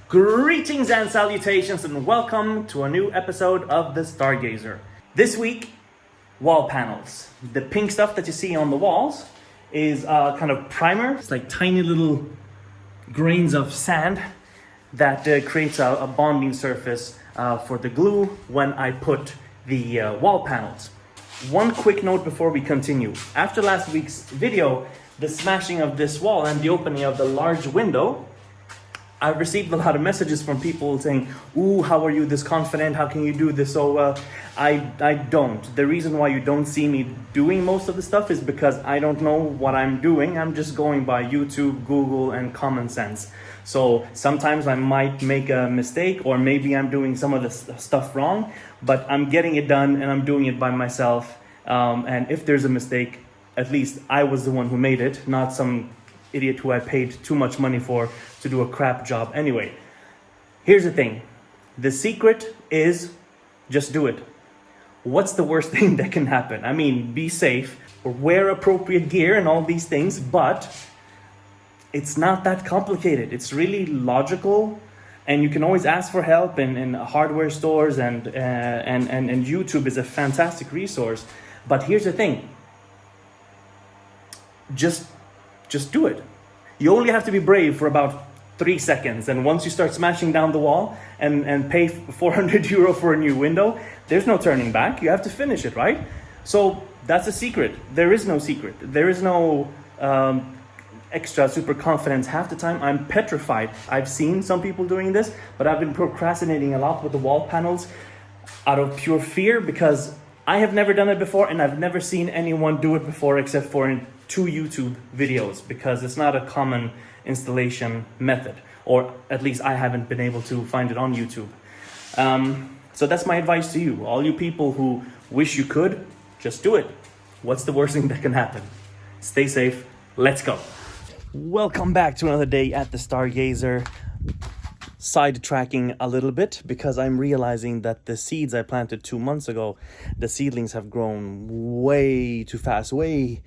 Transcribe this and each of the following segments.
Greetings and salutations and welcome to a new episode of The Stargazer. This week, wall panels. The pink stuff that you see on the walls is kind of primer. It's like tiny little grains of sand that creates a bonding surface for the glue when I put the wall panels. One quick note before we continue. After last week's video, the smashing of this wall and the opening of the large window, I received a lot of messages from people saying, "Ooh, how are you this confident? How can you do this so well?" I don't. The reason why you don't see me doing most of the stuff is because I don't know what I'm doing. I'm just going by YouTube, Google, and common sense. So sometimes I might make a mistake, or maybe I'm doing some of the stuff wrong, but I'm getting it done and I'm doing it by myself. And if there's a mistake, at least I was the one who made it, not some idiot who I paid too much money for to do a crap job anyway. Here's the thing. The secret is just do it. What's the worst thing that can happen? I mean, be safe, or wear appropriate gear and all these things, but it's not that complicated. It's really logical, and you can always ask for help in hardware stores, and YouTube is a fantastic resource. But here's the thing. Just do it. You only have to be brave for about 3 seconds, and once you start smashing down the wall and pay 400 euro for a new window, there's no turning back. You have to finish it, right? So that's a secret. There is no secret. There is no extra super confidence. Half the time I'm petrified. I've seen some people doing this, but I've been procrastinating a lot with the wall panels out of pure fear, because I have never done it before, and I've never seen anyone do it before except for in 2 YouTube videos, because it's not a common installation method, or at least I haven't been able to find it on YouTube. So that's my advice to you. All you people who wish you could, just do it. What's the worst thing that can happen? Stay safe. Let's go. Welcome back to another day at the Stargazer. Sidetracking a little bit, because I'm realizing that the seeds I planted 2 months ago, the seedlings have grown way too fast, way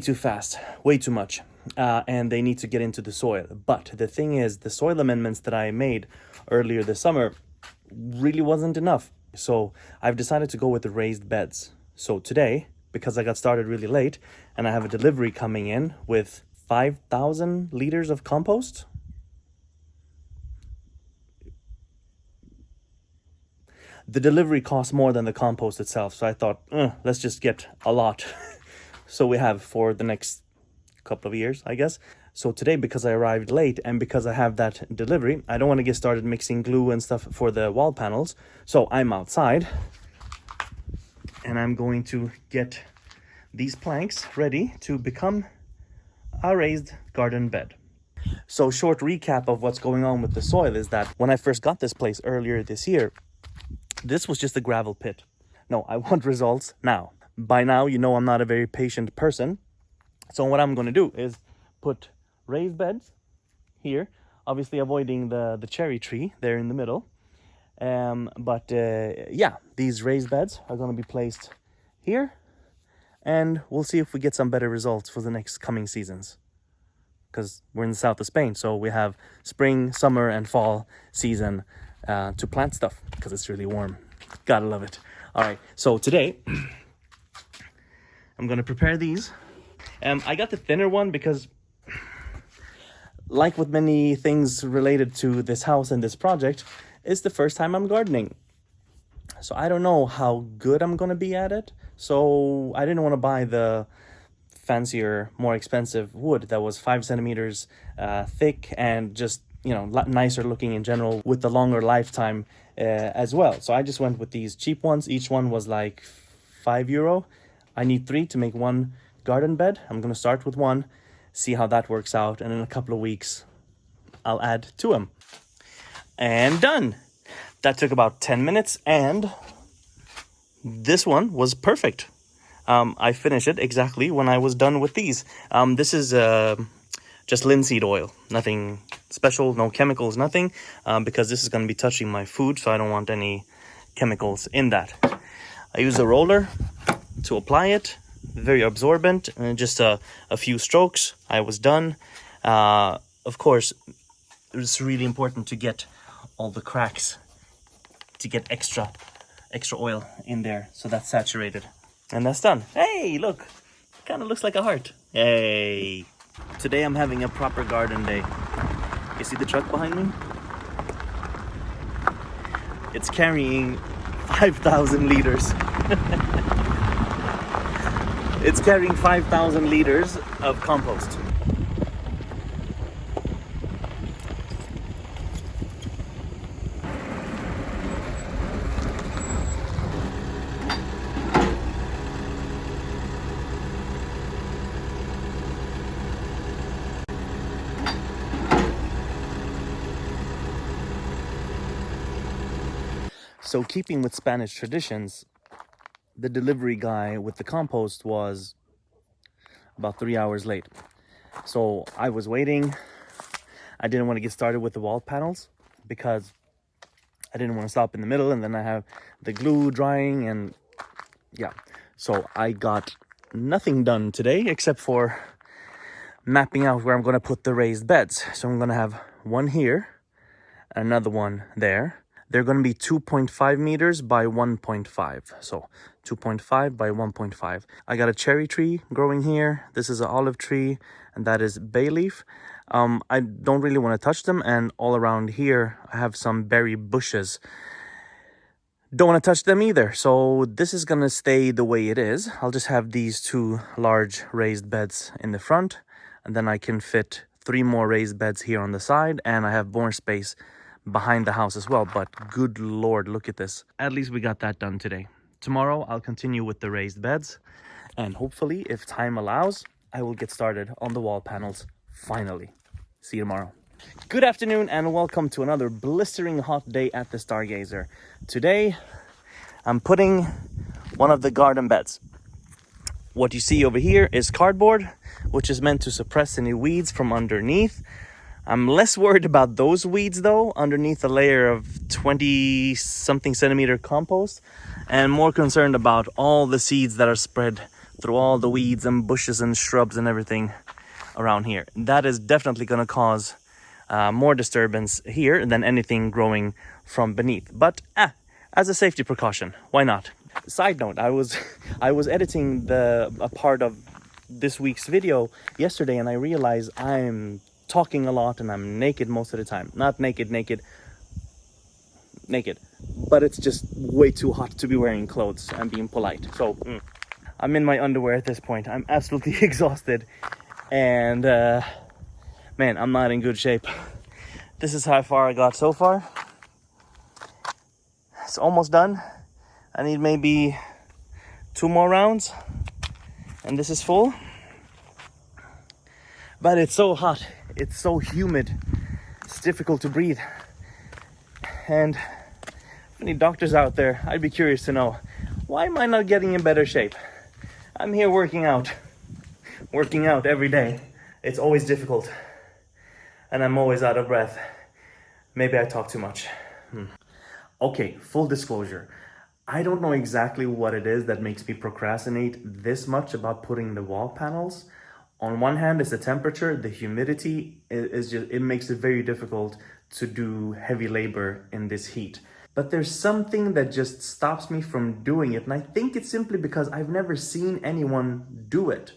too fast, way too much, and they need to get into the soil. But the thing is, the soil amendments that I made earlier this summer really wasn't enough. So I've decided to go with the raised beds. So today, because I got started really late, and I have a delivery coming in with 5,000 liters of compost. The delivery costs more than the compost itself, so I thought, let's just get a lot. So we have for the next couple of years, I guess. So today, because I arrived late and because I have that delivery, I don't want to get started mixing glue and stuff for the wall panels. So I'm outside and I'm going to get these planks ready to become a raised garden bed. So short recap of what's going on with the soil is that when I first got this place earlier this year, this was just a gravel pit. No, I want results now. By now, you know I'm not a very patient person. So what I'm going to do is put raised beds here, obviously avoiding the cherry tree there in the middle. Yeah, these raised beds are going to be placed here, and we'll see if we get some better results for the next coming seasons. Because we're in the south of Spain, so we have spring, summer, and fall season to plant stuff, because it's really warm. Gotta love it. All right, so today I'm going to prepare these. I got the thinner one because, like with many things related to this house and this project, it's the first time I'm gardening. So I don't know how good I'm going to be at it. So I didn't want to buy the fancier, more expensive wood that was 5 centimeters thick and just, nicer looking in general, with the longer lifetime as well. So I just went with these cheap ones. Each one was like €5. I need 3 to make one garden bed. I'm going to start with one, see how that works out, and in a couple of weeks I'll add to them. And done. That took about 10 minutes, and this one was perfect. I finished it exactly when I was done with these. This is just linseed oil, nothing special, no chemicals, nothing, because this is going to be touching my food, so I don't want any chemicals in that. I use a roller to apply it, very absorbent, and just a few strokes, I was done. Of course, it's really important to get all the cracks, to get extra oil in there, so that's saturated. And that's done. Hey, look, kind of looks like a heart. Hey, today I'm having a proper garden day. You see the truck behind me? It's carrying 5,000 liters. It's carrying 5,000 liters of compost. So keeping with Spanish traditions, the delivery guy with the compost was about 3 hours late. So I was waiting. I didn't want to get started with the wall panels because I didn't want to stop in the middle, and then I have the glue drying, and yeah. So I got nothing done today except for mapping out where I'm going to put the raised beds. So I'm going to have one here, another one there. They're going to be 2.5 meters by 1.5. So 2.5 by 1.5. I got a cherry tree growing here. This is an olive tree, and that is bay leaf. I don't really want to touch them. And all around here, I have some berry bushes. Don't want to touch them either. So this is going to stay the way it is. I'll just have these two large raised beds in the front. And then I can fit 3 more raised beds here on the side. And I have more space behind the house as well. But good Lord, look at this. At least we got that done today. Tomorrow I'll continue with the raised beds, and hopefully, if time allows, I will get started on the wall panels finally. See you tomorrow. Good afternoon and welcome to another blistering hot day at the Stargazer. Today I'm putting one of the garden beds. What you see over here is cardboard, which is meant to suppress any weeds from underneath. I'm less worried about those weeds though, underneath a layer of 20 something centimeter compost, and more concerned about all the seeds that are spread through all the weeds and bushes and shrubs and everything around here. That is definitely going to cause more disturbance here than anything growing from beneath. But as a safety precaution, why not? Side note, I was editing a part of this week's video yesterday, and I realized I'm talking a lot and I'm naked most of the time. Not naked, but it's just way too hot to be wearing clothes and being polite. So I'm in my underwear at this point. I'm absolutely exhausted, and man, I'm not in good shape. This is how far I got so far. It's almost done. I need maybe 2 more rounds and this is full. But it's so hot, it's so humid, it's difficult to breathe. And if any doctors out there, I'd be curious to know, why am I not getting in better shape? I'm here working out every day. It's always difficult, and I'm always out of breath. Maybe I talk too much. Okay, full disclosure. I don't know exactly what it is that makes me procrastinate this much about putting the wall panels. On one hand, it's the temperature, the humidity is just, it makes it very difficult to do heavy labor in this heat. But there's something that just stops me from doing it. And I think it's simply because I've never seen anyone do it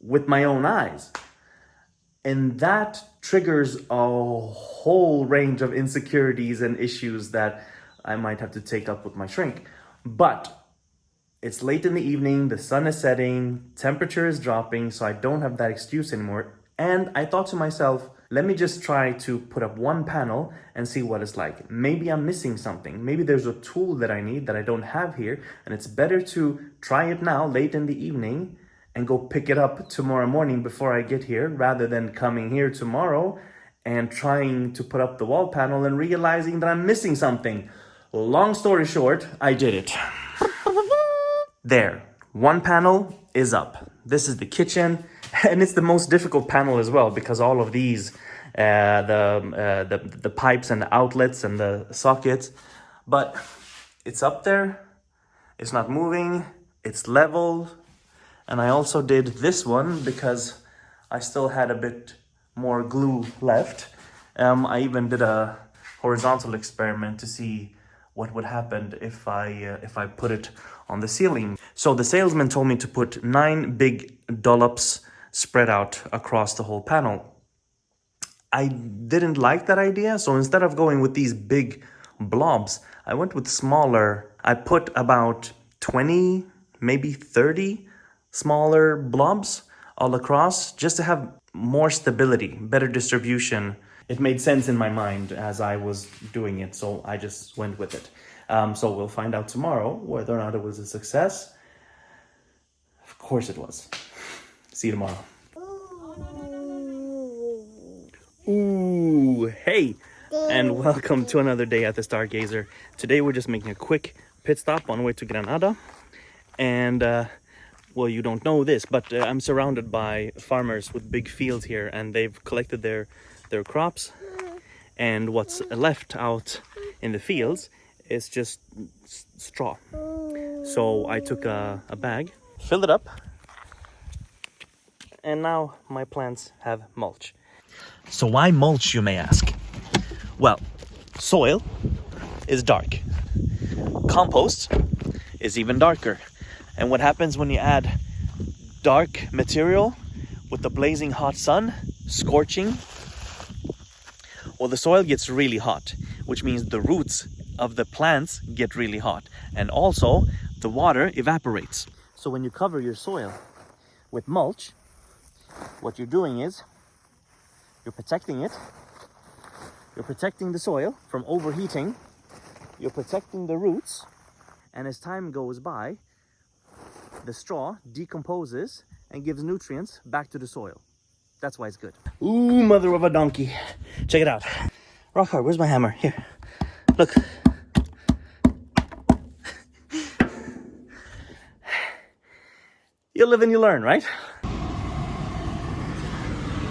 with my own eyes. And that triggers a whole range of insecurities and issues that I might have to take up with my shrink. But it's late in the evening, the sun is setting, temperature is dropping, so I don't have that excuse anymore. And I thought to myself, let me just try to put up one panel and see what it's like. Maybe I'm missing something. Maybe there's a tool that I need that I don't have here, and it's better to try it now, late in the evening, and go pick it up tomorrow morning before I get here, rather than coming here tomorrow and trying to put up the wall panel and realizing that I'm missing something. Long story short, I did it. There, one panel is up. This is the kitchen, and it's the most difficult panel as well because all of these, the pipes and the outlets and the sockets, but it's up there. It's not moving. It's level, and I also did this one because I still had a bit more glue left. I even did a horizontal experiment to see what would happen if I put it on the ceiling. So the salesman told me to put 9 big dollops spread out across the whole panel. I didn't like that idea, so instead of going with these big blobs, I went with smaller. I put about 20, maybe 30 smaller blobs all across just to have more stability, better distribution. It made sense in my mind as I was doing it, so I just went with it. So we'll find out tomorrow whether or not it was a success. Of course it was. See you tomorrow. Ooh, hey, and welcome to another day at the Stargazer. Today we're just making a quick pit stop on the way to Granada. And, well, you don't know this, but I'm surrounded by farmers with big fields here, and they've collected their crops. And what's left out in the fields is just straw. So I took a bag, filled it up, and now my plants have mulch. So why mulch, you may ask? Well, soil is dark. Compost is even darker. And what happens when you add dark material with the blazing hot sun, scorching? Well, the soil gets really hot, which means the roots of the plants get really hot. And also, the water evaporates. So when you cover your soil with mulch, what you're doing is you're protecting it. You're protecting the soil from overheating. You're protecting the roots. And as time goes by, the straw decomposes and gives nutrients back to the soil. That's why it's good. Ooh, mother of a donkey. Check it out. Rock hard, where's my hammer? Here. Look. You live and you learn, right?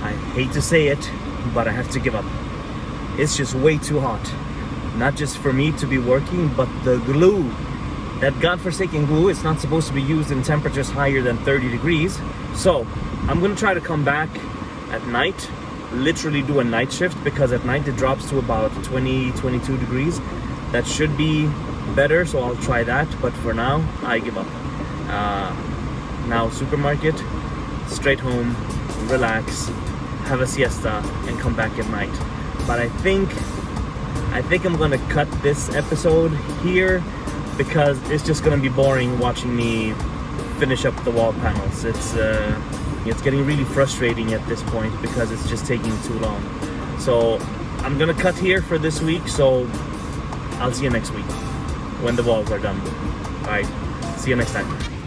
I hate to say it, but I have to give up. It's just way too hot. Not just for me to be working, but the glue. That godforsaken glue is not supposed to be used in temperatures higher than 30 degrees. So I'm gonna try to come back at night, literally do a night shift, because at night it drops to about 20, 22 degrees. That should be better, so I'll try that. But for now, I give up. Now supermarket, straight home, relax, have a siesta, and come back at night. But I think I'm gonna cut this episode here because it's just gonna be boring watching me finish up the wall panels. It's getting really frustrating at this point because it's just taking too long. So I'm gonna cut here for this week, so I'll see you next week when the walls are done. Alright, see you next time.